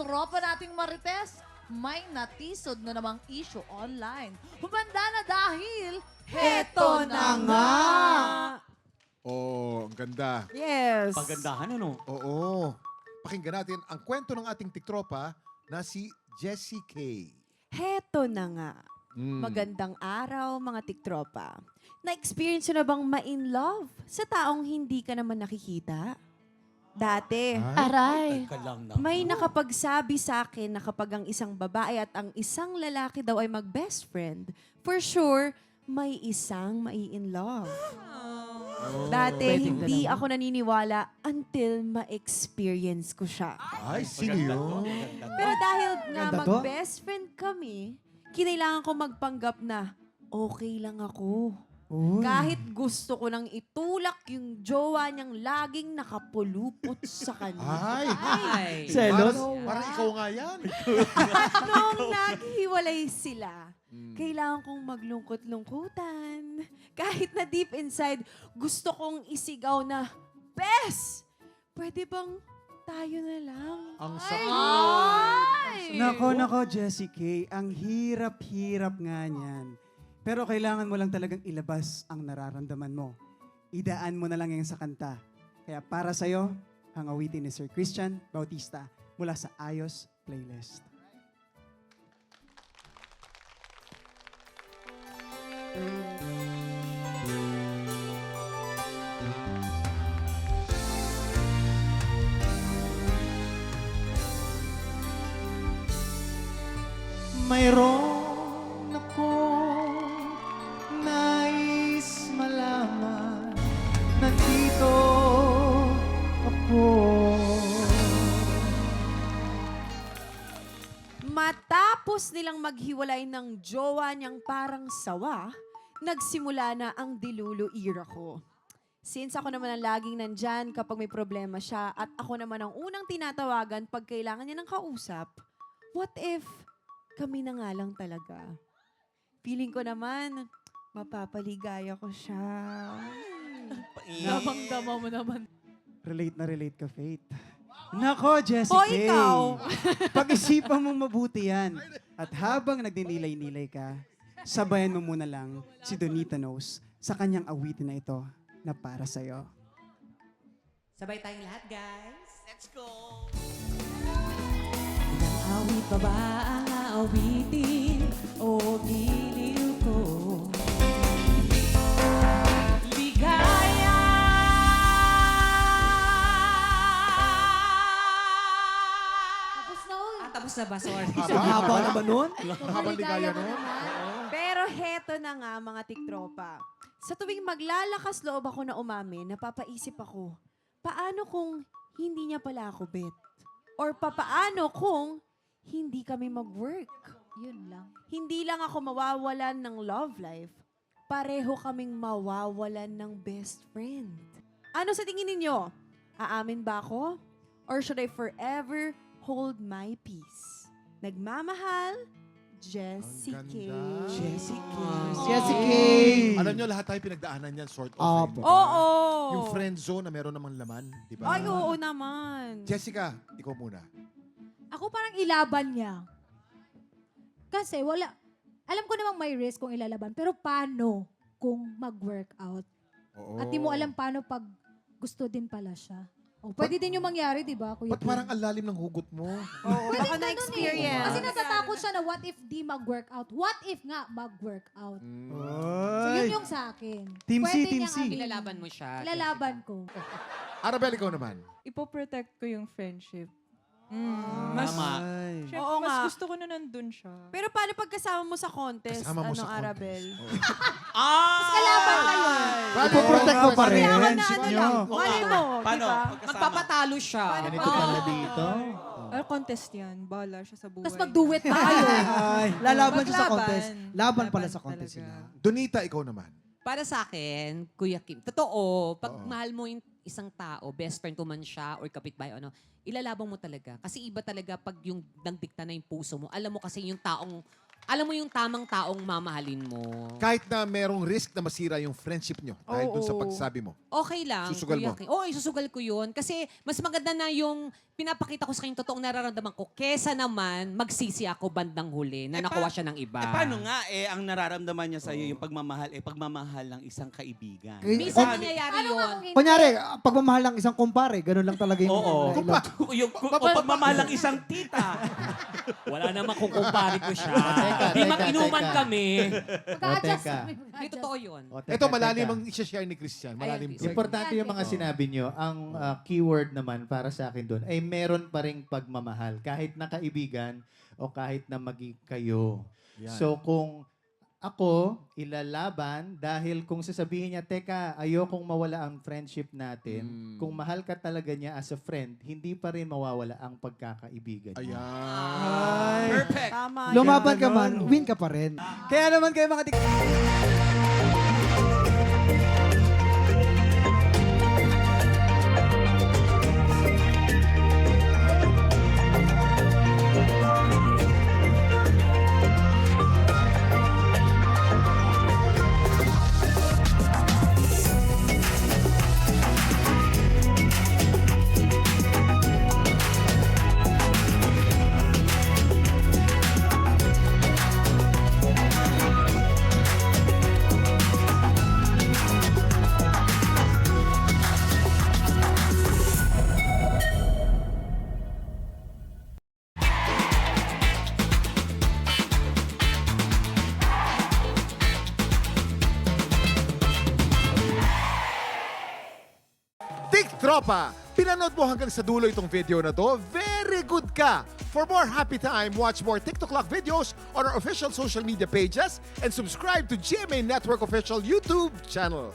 tropa nating Marites, may natisod na namang issue online. Humanda na dahil heto na nga! Oh, ang ganda. Yes. Pagandahan, ano? Oo. Pakinggan natin ang kwento ng ating tiktropa na si Jessie K. Heto na nga. Mm. Magandang araw, mga tiktropa. Na-experience nyo na bang ma-in love sa taong hindi ka naman nakikita? Dati, Aray! Teka lang na. may nakapagsabi sa akin na kapag ang isang babae at ang isang lalaki daw ay mag-best friend, for sure, may isang mai-in love. Dati, hindi ako naniniwala until ma-experience ko siya. Ay, sino yun? Pero dahil nga Ganda to. mag-best friend kami, kinailangan ko magpanggap na okay lang ako. Uy. Kahit gusto ko nang itulak yung jowa niyang laging nakapulupot sa kanya. Ay, Selos? parang ikaw nga yan. Nung naghiwalay sila, kailangan kong maglungkot-lungkutan. Kahit na deep inside, gusto kong isigaw na, Bes! Pwede bang tayo na lang? Ang sakit. Nako, Jessie K. Ang hirap-hirap nga niyan. Pero kailangan mo lang talagang ilabas ang nararamdaman mo. Idaan mo na lang yan sa kanta. Kaya para sa'yo, ang awitin ni Sir Christian Bautista mula sa Ayos Playlist. Mayroon akong nais malaman. Nandito ako. Matapos nilang maghiwalay ng jowa niyang parang sawa, nagsimula na ang dilulu era ko. Since ako naman ang laging nandyan kapag may problema siya at ako naman ang unang tinatawagan pag kailangan niya ng kausap, what if kami na nga lang talaga? Feeling ko naman, mapapaligaya ko siya. Damang-dama mo naman. Relate na relate ka, Faith. Nako, Jessie O, K. ikaw? Pag-isipan mo mabuti yan. At habang nagdinilay-nilay ka, sabayan mo muna lang si Donita Knows sa kanyang awitin na ito na para sa'yo. Sabay tayong lahat, guys. Let's go! Ilang awit pa ba ang aawitin o giliw ko? Ligaya! Tapos na, uy. Tapos na ba? Sorry. Haba naman nun. Ang habang ligaya nun. Pero heto na nga mga tiktropa. Sa tuwing maglalakas loob ako na umamin, napapaisip ako, paano kung hindi niya pala ako bet? Or papaano kung hindi kami mag-work? Yun lang. Hindi lang ako mawawalan ng love life, pareho kaming mawawalan ng best friend. Ano sa tingin ninyo? Aamin ba ako? Or should I forever hold my peace? Nagmamahal, Jessie Ang K. ganda. Jessie K. Jessie K. Alam nyo, lahat tayo pinagdaanan yan, sort of. Opo. Oo. Yung friend zone na meron namang laman, di ba? Ay, oo naman. Jessica, ikaw muna. Ako parang ilaban niya. Kasi wala, alam ko namang may risk kung ilalaban, pero paano kung mag-workout? Oo. At di mo alam paano pag gusto din pala siya. O, pwede din yung mangyari, di ba, Kuya Ba't Kim? parang ang lalim ng hugot mo? Oo, baka na-experience. Kasi natatakot siya na what if di mag-workout? What if nga mag-workout? Mm. So yun Oy. yung sa akin. Team C, Pwede Team niyang C. aminin. Ilalaban mo siya. Ilalaban ko. Arabel, ikaw naman. Ipoprotect ko yung friendship. Mas, Ay. Syempre, Oo mas nga. gusto ko na nandun siya. Pero paano pag kasama mo sa contest, Kasama mo sa contest. Arabel? Kalaban kayo. Ipoprotect mo pa rin. Kaya ka na Shit ano nyo. lang, mali mo, Paano? di ba? Magpapatalo siya. Ganito pala dito. Contest yan. Bahala siya sa buhay. Tapos mag-duet tayo. Ay, lalaban siya sa Maglaban. contest. Laban pala Laban sa contest talaga. sila. Donita, ikaw naman. Para sa akin, Kuya Kim, totoo, pag Oo. mahal mo yung isang tao, best friend ko man siya or kapitbahay, ano, ilalabang mo talaga. Kasi iba talaga pag yung nagdikta na yung puso mo. Alam mo kasi yung taong alam mo yung tamang taong mamahalin mo. Kahit na merong risk na masira yung friendship nyo dahil dun sa Oo. pagsabi mo. Okay lang. Susugal Kuya mo? King. Oo, isusugal ko yun. Kasi mas maganda na yung pinapakita ko sa kanya yung totoong nararamdaman ko kesa naman magsisi ako bandang huli na nakuha siya ng iba. Paano nga ang nararamdaman niya sa'yo yung pagmamahal ng isang kaibigan? Minsan nangyayari Ano nga yun. kung hindi? Kunyari, pagmamahal ng isang kumpare, ganun lang talaga yung... Oo. I love. O pagmamahal ng isang tita. Wala naman kung kumpare ko siya. Teka, Di teka, mag-inuman teka. kami. Mag-a-adjust. teka. Di totoo yun. O, teka, Ito, malalim teka. ang i-share ni Christian. Malalim Ayan, to. Importante yung mga Yan, sinabi nyo. Ang keyword naman para sa akin doon ay meron pa ring pagmamahal. Kahit na kaibigan o kahit na maging kayo. Yan. So kung ako ilalaban dahil kung sasabihin niya, teka, ayokong mawala ang friendship natin. Kung mahal ka talaga niya as a friend, hindi pa rin mawawala ang pagkakaibigan niyo. Ayan. Perfect. Tama. Lumaban ka Ganon. man, win ka pa rin. Kaya naman kayo mga Tik Tropa! Pinanood mo hanggang sa dulo itong video na to? Very good ka! For more happy time, watch more TikTok Clock videos on our official social media pages and subscribe to GMA Network official YouTube channel.